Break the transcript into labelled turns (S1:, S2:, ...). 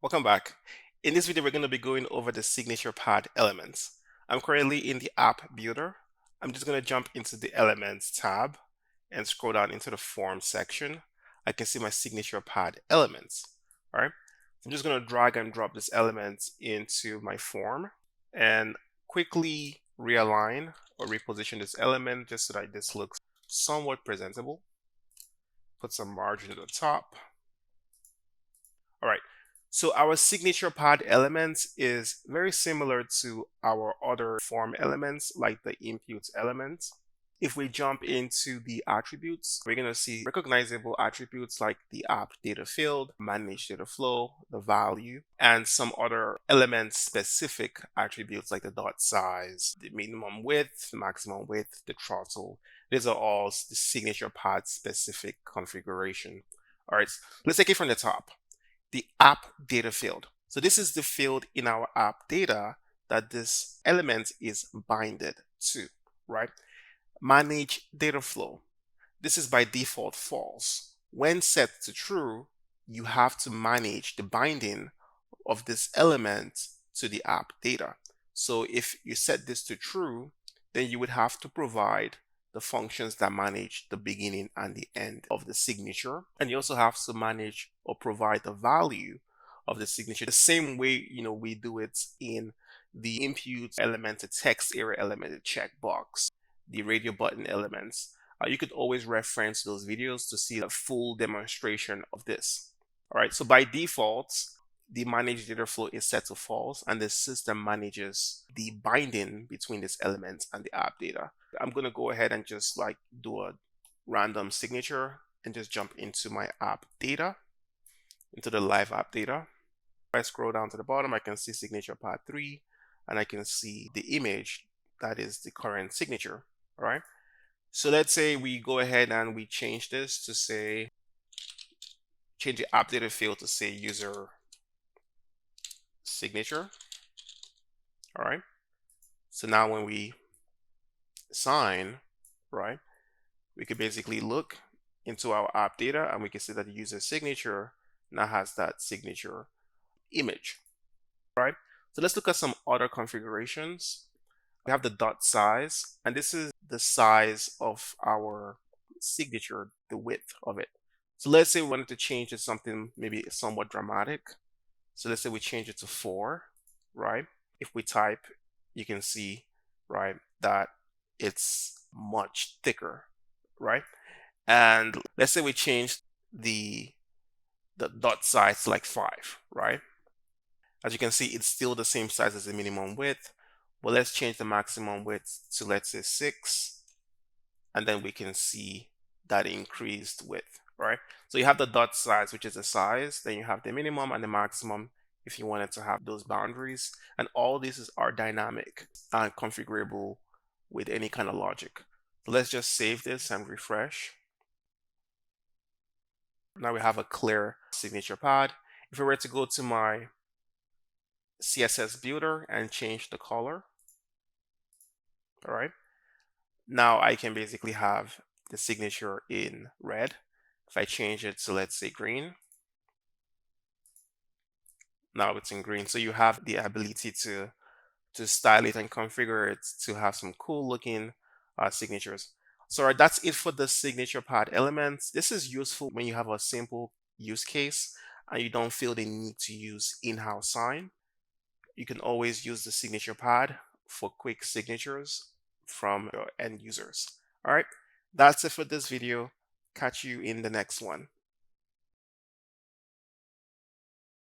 S1: Welcome back. In this video, we're going to be going over the signature pad elements. I'm currently in the app builder. I'm just going to jump into the elements tab and scroll down into the form section. I can see my signature pad elements. All right. I'm just going to drag and drop this element into my form and quickly realign or reposition this element just so that this looks somewhat presentable. Put some margin at the top. All right. So our signature pad elements is very similar to our other form elements like the input elements. If we jump into the attributes, we're going to see recognizable attributes like the app data field, manage data flow, the value, and some other element specific attributes like the dot size, the minimum width, the maximum width, the throttle. These are all the signature pad specific configuration. All right, let's take it from the top. The app data field. So this is the field in our app data that this element is binded to, right? Manage data flow. This is by default false. When set to true, you have to manage the binding of this element to the app data. So if you set this to true, then you would have to provide the functions that manage the beginning and the end of the signature. And you also have to manage or provide the value of the signature the same way we do it in the input element, the text area element, the checkbox, the radio button elements. You could always reference those videos to see a full demonstration of this. All right, so by default, the manage data flow is set to false and the system manages the binding between this element and the app data. I'm going to go ahead and just do a random signature and just jump into my app data, into the live app data. If I scroll down to the bottom, I can see signature pad 3 and I can see the image that is the current signature. All right. So let's say we go ahead and we change this to say, change the app data field to say user signature. All right. So now when we sign, right, we could basically look into our app data and we can see that the user signature now has that signature image, right? So let's look at some other configurations. We have the dot size, and this is the size of our signature, the width of it. So let's say we wanted to change it to something maybe somewhat dramatic. So let's say we change it to 4, right? If we type, you can see, right, that it's much thicker, right? And let's say we change the dot size to like 5, right? As you can see, it's still the same size as the minimum width, but let's change the maximum width to, let's say, 6, and then we can see that increased width, right? So you have the dot size, which is the size, then you have the minimum and the maximum if you wanted to have those boundaries, and all these are dynamic and configurable with any kind of logic. So let's just save this and refresh. Now we have a clear signature pad. If we were to go to my CSS builder and change the color, all right, now I can basically have the signature in red. If I change it to, let's say, green, now it's in green. So you have the ability to style it and configure it to have some cool looking signatures. So that's it for the signature pad elements. This is useful when you have a simple use case and you don't feel the need to use in-house sign. You can always use the signature pad for quick signatures from your end users. All right, that's it for this video. Catch you in the next one.